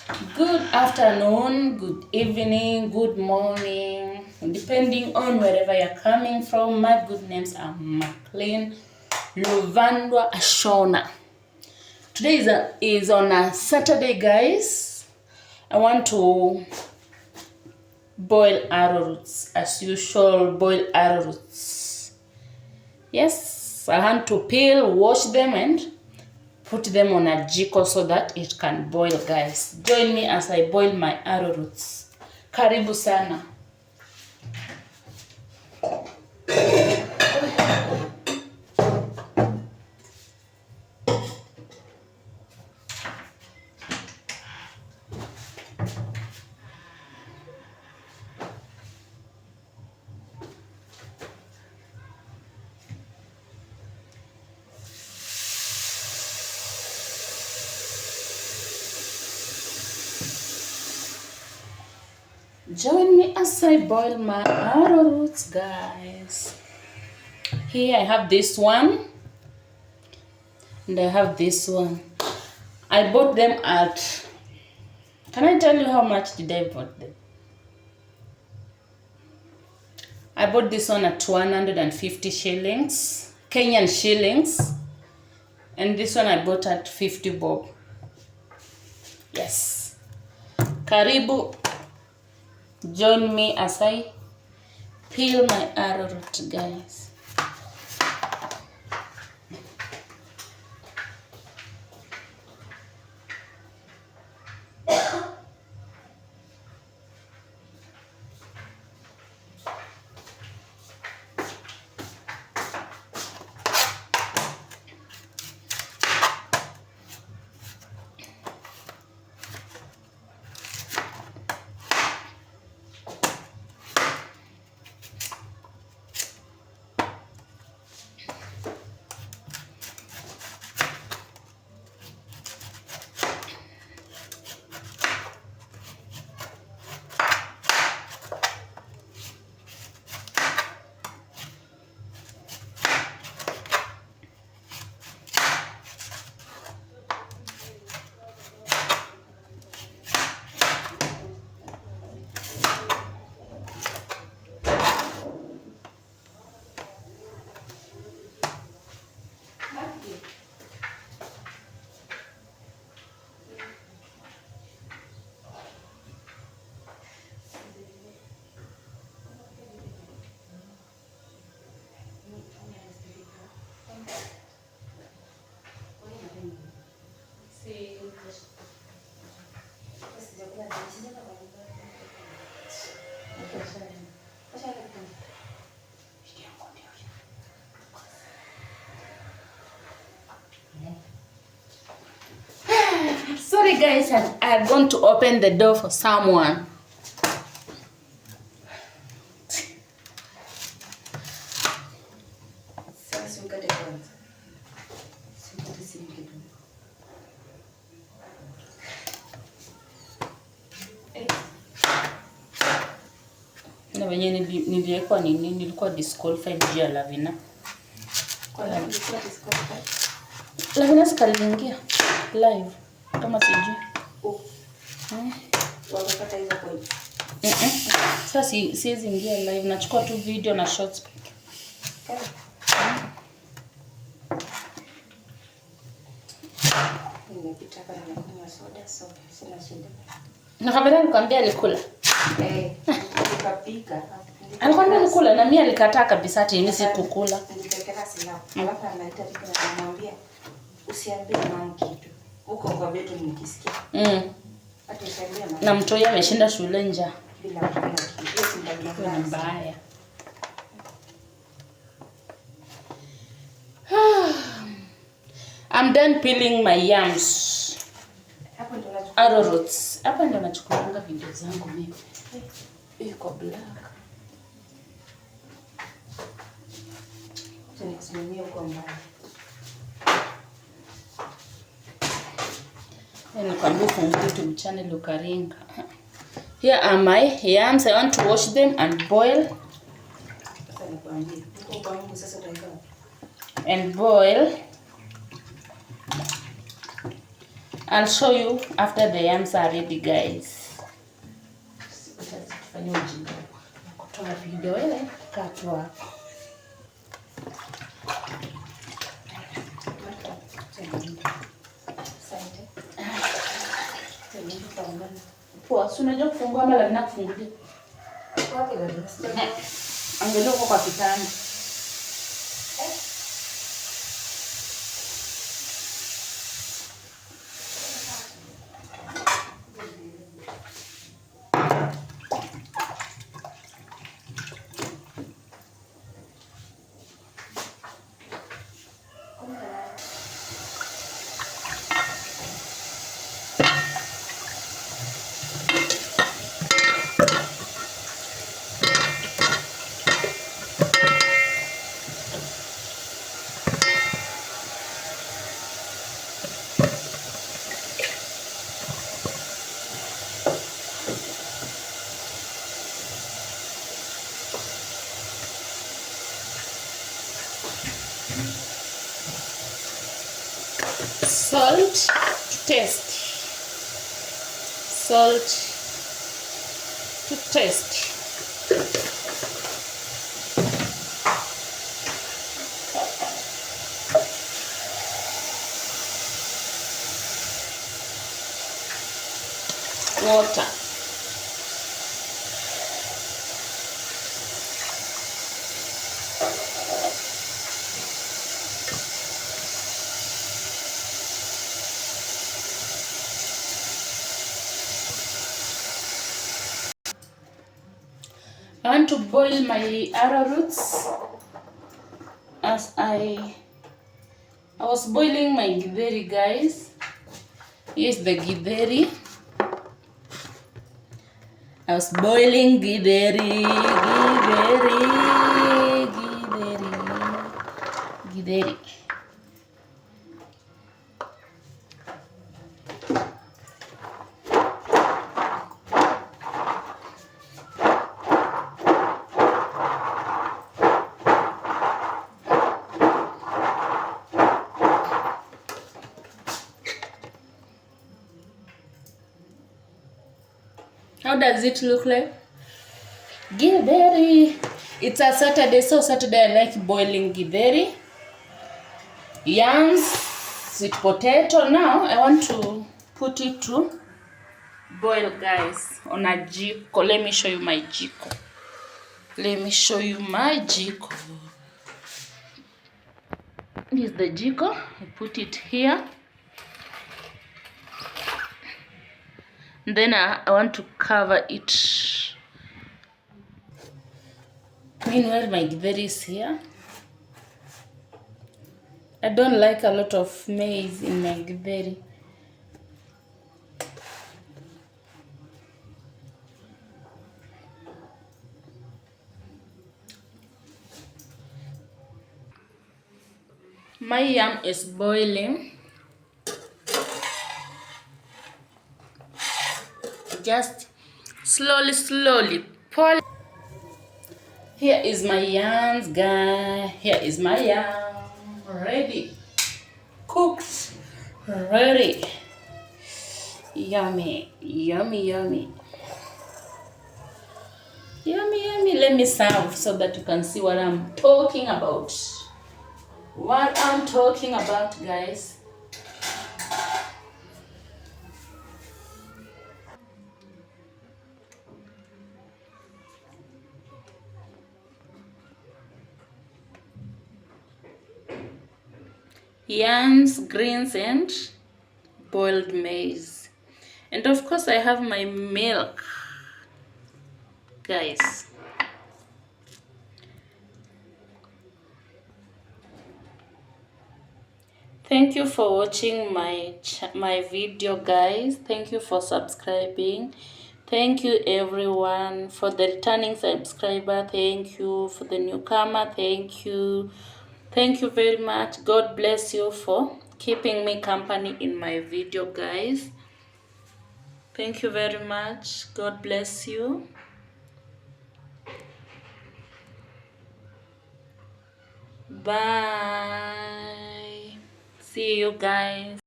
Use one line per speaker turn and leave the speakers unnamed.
Good afternoon, good evening, good morning, depending on wherever you're coming from. My good names are McLean Luvandwa Ashona. Today is on a Saturday, guys. I want to boil arrowroots, as usual. Boil arrowroots. Yes, I want to peel, wash them, and put them on a jiko so that it can boil, guys. Join me as I boil my arrowroots. Karibu sana. Join me as I boil my arrowroots, guys. Here I have this one, and I have this one. I bought them at, can I tell you how much did I bought them? I bought this one at 150 shillings, Kenyan shillings. And this one I bought at 50 bob. Yes. Karibu. Join me as I peel my arrowroot, guys. Sorry guys, I'm going to open the door for someone. Na wenye niliwekwa nini, nilikuwa disqualified juu ya Lavina. Lavina sikaliingia live kama sijui.
Wakapata hizo point.
Sasa siwezi ingia live, nachukua tu video na shots peke.
Nimepita kwa kunywa soda so sina shida.
Na kabla nikwambia alikula.
Nikapika.
Alikwambia alikula na mimi alikataa kabisa ati mimi sikukula.
Nilipekea silamu. Alafu anaita tena anamwambia usiambie mama kitu. Huko kwa betu nikisikia. Hata usiambie mama.
Na mtoi ameshinda shule njaa.
Bila kitu. Hiyo si tabia
mbaya. I'm done peeling my yams.
Hapo ndo nachukua
Arrowroots. Hapa ndo nachukuanga video zangu mimi. Iko black.
Tunasimamia huko mbali.
Nikwambia fungu YouTube channel ukaringa. Here are my yams. I want to wash them and boil.
Sasa nikwambie. Huko kwa Mungu sasa utaika.
And boil I'll show you after the yams are ready, guys. Kutoa video ile katwa. Poa, si unajua kufungua ama lazima kufungulia? Angalia huko kwa kitanda. Salt to taste. Salt to taste. Water. I want to boil my arrowroots as I was boiling my githeri, guys. Here's the githeri. I was boiling githeri. How does it look like? Githeri. It's a Saturday, so Saturday I like boiling githeri. Yams, sweet potato. Now I want to put it to boil, guys, on a jiko. Let me show you my jiko. This is the jiko. I put it here. Then I want to cover it. Meanwhile, my githeri is here. I don't like a lot of maize in my githeri. My yam is boiling. Just slowly pour. Here is my yams, guys. Here is my yam. Ready. Cooked. Ready. Yummy. Yummy. Let me serve so that you can see what I'm talking about. Guys. Yams, greens, and boiled maize. And of course I have my milk, guys. Thank you for watching my video, guys. Thank you for subscribing. Thank you everyone for the returning subscriber. Thank you for the newcomer. Thank you very much. God bless you for keeping me company in my video, guys. Thank you very much. God bless you. Bye. See you guys.